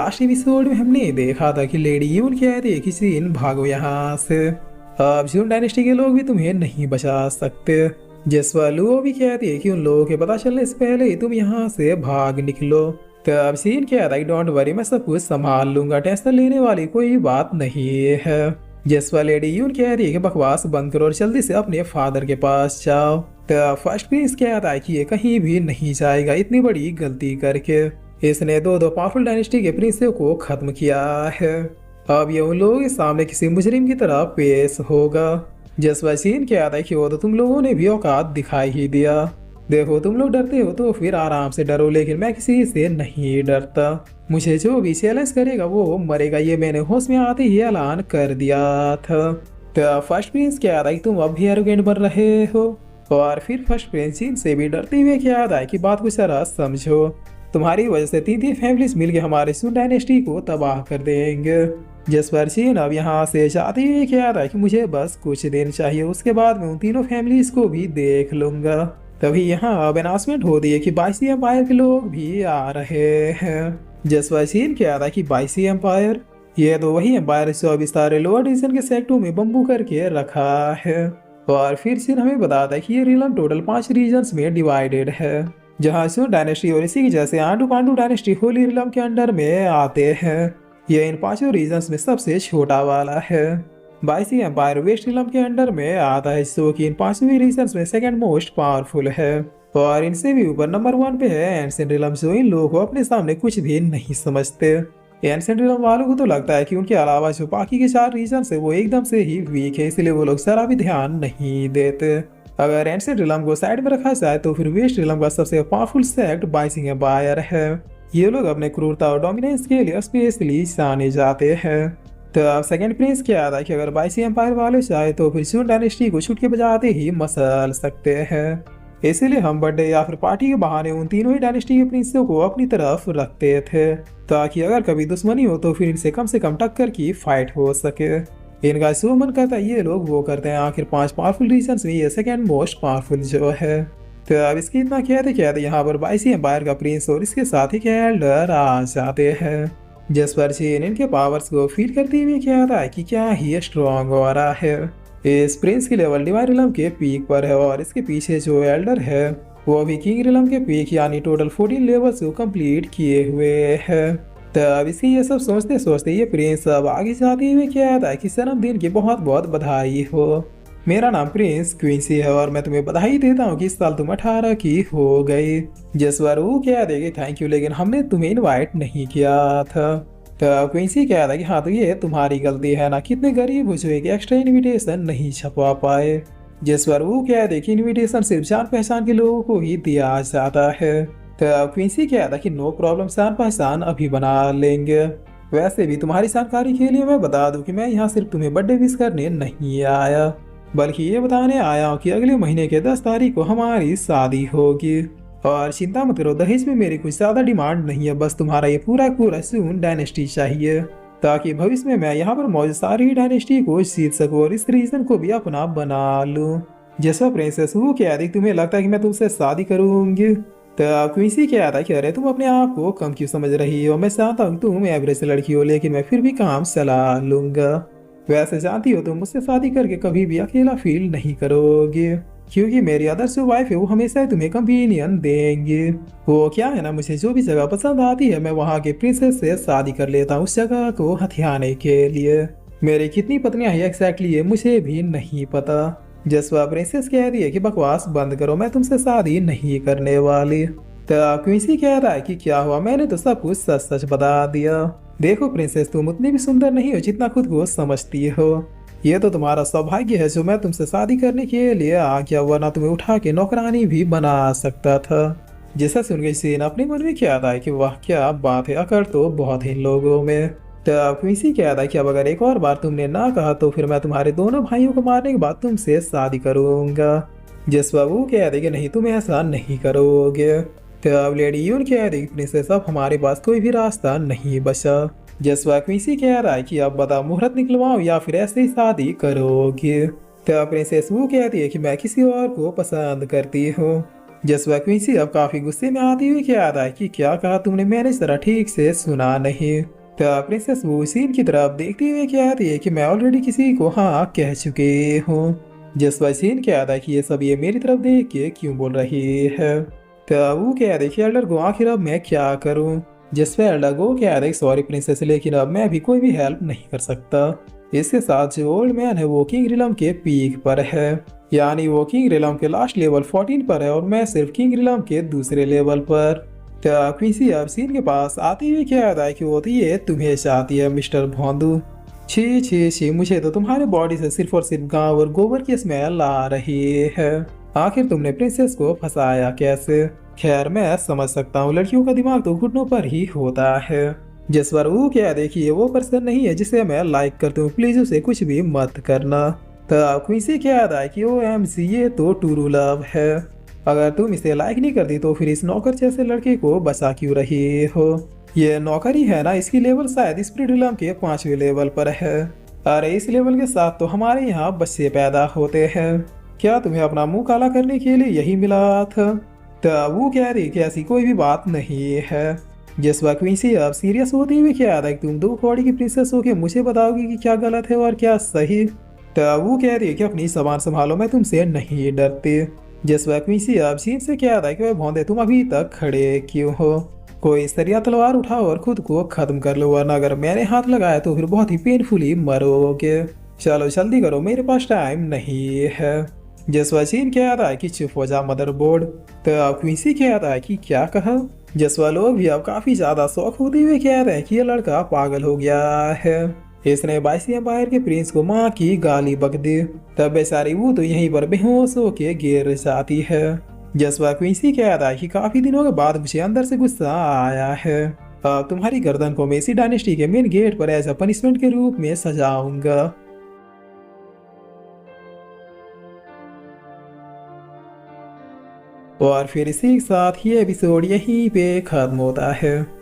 Last episode में हमने देखा था कि लेडी यून कहती है कि सीन भागो यहाँ से, अब जून डायनेस्टी के लोग भी तुम्हें नहीं बचा सकते। जिसवा लुओ भी कहती है कि उन लोगों के पता चलने से पहले ही तुम यहाँ से भाग निकलो। तब सीन कहता है डोंट वरी, मैं सब कुछ संभाल लूंगा, टेंशन लेने वाली कोई बात नहीं है। जिसवा लेडी यून कहती है कि बकवास बंद करो और जल्दी से अपने फादर के पास जाओ। तब फर्स्ट प्रिंस कहता है कि ये कहीं भी नहीं जाएगा इतनी बड़ी गलती करके। इसने दो पावरफुल डायनेस्टी के प्रिंसों को खत्म किया है। अब ये उन लोगों के सामने किसी मुजरिम की तरह पेश होगा। जसवा सीन कहता है कि वो तो तुम लोगों ने भी औकात दिखाई ही दिया। देखो तुम लोग डरते हो तो फिर आराम से डरो, लेकिन मैं किसी से नहीं डरता। मुझे जो भी चैलेंज करेगा वो मरेगा, ये मैंने होश में आते ही ऐलान कर दिया था। तो फर्स्ट प्रिंस कहता है कि तुम अब भी एरोगेंट बन रहे हो। और फिर फर्स्ट प्रिंस से भी डरते हुए कहता है कि बात को जरा समझो, तुम्हारी वजह से तीन फैमिलीज मिलकर हमारे सुन डायनेस्टी को तबाह कर देंगे। जिस पर चीन अब यहाँ से जाते हुए कहता है कि मुझे बस कुछ दिन चाहिए, उसके बाद मैं उन तीनों फैमिलीज को भी देख लूंगा। तभी यहाँ अब अनाउंसमेंट होती है कि बाइसी एम्पायर के लोग भी आ रहे हैं। जिस पर चीन कहता है कि बाइसी एम्पायर, ये तो वही एम्पायर जो अभी सारे लोअर डिवीजन के सेक्टरों में बम्बू करके रखा है। और फिर चीन हमें बताता है कि ये रिलम टोटल 5 रीजन्स में डिवाइडेड है, जहाँ सुन डायनेस्टी और इसी की जैसे आंडू पांडू डायनेस्टी होली रिलम के अंडर में आते हैं। यह इन 5 रीजन्स में सबसे छोटा वाला है। बाइसी एम्पायर वेस्ट रिलम के अंडर में आता है, जो कि इन 5 रीजन्स में सेकंड मोस्ट पावरफुल है। और इनसे भी ऊपर नंबर 1 पे है एंशिएंट रिलम, जो इन लोगों को अपने सामने कुछ भी नहीं समझते। एंशिएंट रिलम वालों को तो लगता है कि उनके अलावा जो बाकी के 4 रीजन्स है वो एकदम से ही वीक है, इसलिए वो लोग जरा भी ध्यान नहीं देते। अगर एंशिएंट रिलम को साइड में रखा जाए तो फिर वेस्ट रिलम का सबसे पावरफुल सेक्ट बाइसी एम्पायर है। ये लोग अपने क्रूरता और डोमिनेंस के लिए स्पेशली जाने जाते हैं। तो अब सेकंड प्रिंस क्या आता है कि अगर बाइसी एम्पायर वाले चाहे तो फिर सुन डायनेस्टी को छुटके बजाते ही मसल सकते हैं। इसीलिए हम बर्थडे या फिर पार्टी के बहाने उन तीनों ही डायनेस्टी के प्रिंसों को अपनी तरफ रखते थे, ताकि अगर कभी दुश्मनी हो तो फिर इनसे कम से कम टक्कर की फाइट हो सके। इनका जो मन करता है ये लोग वो करते हैं। आखिर 5 पावरफुल रीजन्स में ये सेकंड मोस्ट पावरफुल जो है। तो अब इसकी इतना कहते कहते यहाँ पर बाइसी एम्पायर का प्रिंस और इसके साथ ही एल्डर आ जाते हैं। जिस पर चीन इनके पावर्स को फील करते हुए कहता है कि क्या ही स्ट्रॉन्ग हो रहा है। इस प्रिंस की लेवल डिवाइन रिलम के पीक पर है और इसके पीछे जो एल्डर है वो भी किंग रिलम के पीक यानी टोटल 14 लेवल्स को कंप्लीट किए हुए है। तब इसी ये सब सोचते सोचते ये प्रिंस अब आगे जाते हुए कहता है कि जन्मदिन की बहुत बहुत बधाई हो। मेरा नाम प्रिंस क्वींसी है और मैं तुम्हें बधाई देता हूँ कि इस साल तुम 18 की हो गई। जिस बार वो कह देगी थैंक यू, लेकिन हमने तुम्हें इनवाइट नहीं किया था। तो क्वींसी कहता है कि हाँ तो ये तुम्हारी गलती है ना, कितने गरीब हो जो एक एक्स्ट्रा इनविटेशन नहीं छपवा पाए। जिस बार वो कह दे कि इनविटेशन सिर्फ जान पहचान के लोगों को ही दिया जाता है। तो क्वींसी कहता है कि नो प्रॉब्लम, जान पहचान अभी बना लेंगे। वैसे भी तुम्हारी जानकारी के लिए मैं बता दूं कि मैं यहाँ सिर्फ तुम्हें बर्थडे विश करने नहीं आया, बल्कि ये बताने आया हूँ कि अगले महीने के 10 तारीख को हमारी शादी होगी। और चिंता मत करो, दहेज में मेरी कुछ ज्यादा डिमांड नहीं है, बस तुम्हारा ये पूरा सुन डायनेस्टी चाहिए, ताकि भविष्य में मैं यहाँ पर मौजूद सारी डायनेस्टी को जीत सकूँ और इस रीजन को भी अपना बना लूँ। जैसा प्रिंसेस वो क्या थी, तुम्हें लगता है कि मैं तुमसे शादी करूंगी? तो क्वींसी क्या था कि अरे तुम अपने आप को कम क्यों समझ रही हो, मैं चाहता हूँ तुम एवरेज लड़की हो, लेकिन मैं फिर भी काम चला लूंगा। वैसे जानती हो तुम मुझसे शादी करके कभी भी अकेला फील नहीं करोगे, क्योंकि मेरी अदर जो वाइफ है वो हमेशा तुम्हें कंपेनियन देंगे। वो क्या है ना, मुझे जो भी जगह पसंद आती है मैं वहाँ के प्रिंसेस से शादी कर लेता हूँ उस जगह को हथियाने के लिए। मेरी कितनी पत्नियां हैं एग्जैक्टली ये मुझे भी नहीं पता। जसवा प्रिंसेस कह रही है कि बकवास बंद करो, मैं तुमसे शादी नहीं करने वाली। तो क्वींसी कह रहा है कि क्या हुआ, मैंने तो सब कुछ सच सच बता दिया। देखो प्रिंसेस, तुम उतनी भी सुंदर नहीं हो जितना खुद को समझती हो। ये तो तुम्हारा सौभाग्य है जो मैं तुमसे शादी करने के लिए आ गया, वरना तुम्हें उठा के नौकरानी भी बना सकता था। जिसे सुन के सीन अपने मन में क्या था कि वाह क्या बात है, अकड़ तो बहुत ही लोगों में। तो क्वींसी क्या था कि अब अगर एक और बार तुमने ना कहा तो फिर मैं तुम्हारे दोनों भाइयों को मारने के बाद तुमसे शादी करूंगा। जिसवा वो कह दे कि नहीं तुम ऐसा नहीं करोगे। तो अब लेडी यून कह रही प्रिंसेस अब हमारे पास कोई भी रास्ता नहीं बचा। जसवा क्वींसी कह रहा है कि अब बता मुहूर्त निकलवाओ या फिर ऐसे ही शादी करोगे। तो प्रिंसेस वो कहती है कि मैं किसी और को पसंद करती हूँ। जसवा क्वींसी अब काफी गुस्से में आती हुई कह रहा है कि क्या कहा तुमने, मैंने जरा ठीक से सुना नहीं। तो प्रिंसेस वो सीन की तरफ देखते हुए कहती है कि मैं ऑलरेडी किसी को हाँ कह चुके हूँ। जिस पर सीन कहता है कि ये सब ये मेरी तरफ देख के क्यों बोल रही है। तो वो कहता है कि एल्डर गो आखिर अब मैं क्या करूँ। जिस पे एल्डर गो कहता है सॉरी प्रिंसेस लेकिन अब मैं भी कोई भी हेल्प नहीं कर सकता। इसके साथ जो ओल्ड मैन है वो किंग रिलम के पीक पर है, यानी वो किंग रिलम के लास्ट लेवल 14 पर है और मैं सिर्फ किंग रिलम के दूसरे लेवल पर। तो क्वींसी अब सीन के पास आती हुई कहता है कि वो तो ये तुम्हें चाहती है मिस्टर भोंदू। छी छी छी, मुझे तो तुम्हारे बॉडी से सिर्फ और सिर्फ गाँव और गोबर की स्मेल आ रही है। आखिर तुमने प्रिंसेस को फंसाया कैसे। खैर मैं समझ सकता हूँ, लड़कियों का दिमाग तो घुटनों पर ही होता है। जिस पर वो क्या देखिए वो पर्सन नहीं है जिसे मैं लाइक करती हूँ, प्लीज उसे कुछ भी मत करना। तो क्वींसी क्या याद है कि ओ एम सी ये तो टूरू लव है। अगर तुम इसे लाइक नहीं करती तो फिर इस नौकर जैसे लड़के को बचा क्यों रही हो। ये नौकर ही है ना, इसकी लेवल शायद स्पिरिट रिलम के 5वें लेवल पर है। अरे इस लेवल के साथ तो हमारे यहाँ बच्चे पैदा होते हैं। क्या तुम्हें अपना मुंह काला करने के लिए यही मिला था। तो वो कह रही कि ऐसी कोई भी बात नहीं है। जिस वक्त क्वींसी अब सीरियस होती हुई क्या था कि तुम दो कौड़ी की प्रिंसेस हो के मुझे बताओगी कि क्या गलत है और क्या सही। तो वो कह रही है कि अपनी सामान संभालो, मैं तुमसे नहीं डरती। जिस वक्त क्वींसी अब सीन से क्या था कि वह भौंदे तुम अभी तक खड़े क्यों हो। कोई सरिया तलवार उठाओ और खुद को खत्म कर लो, वरना अगर मैंने हाथ लगाया तो फिर बहुत ही पेनफुली मरोगे। चलो जल्दी करो, मेरे पास टाइम नहीं है। जसवा सीन कह रहा है कि चुप हो जा मदरबोर्ड। तो अब क्वींसी कह रहा है कि क्या कहा। जसवा लोग भी अब काफी ज्यादा शौक होते हुए कह रहे हैं कि ये लड़का पागल हो गया है। इसने बाइसी एम्पायर के प्रिंस को माँ की गाली बक दी। तब बेचारी वो तो यहीं पर बेहोश होके गिर जाती है। जसवा क्वींसी कह रहा है कि काफी दिनों के बाद मुझे अंदर से गुस्सा आया है। अब तुम्हारी गर्दन को मेसी डायनेस्टी के मेन गेट पर एज अ पनिशमेंट के रूप में सजाऊंगा। और फिर इसी के साथ ये एपिसोड यहीं पे खत्म होता है।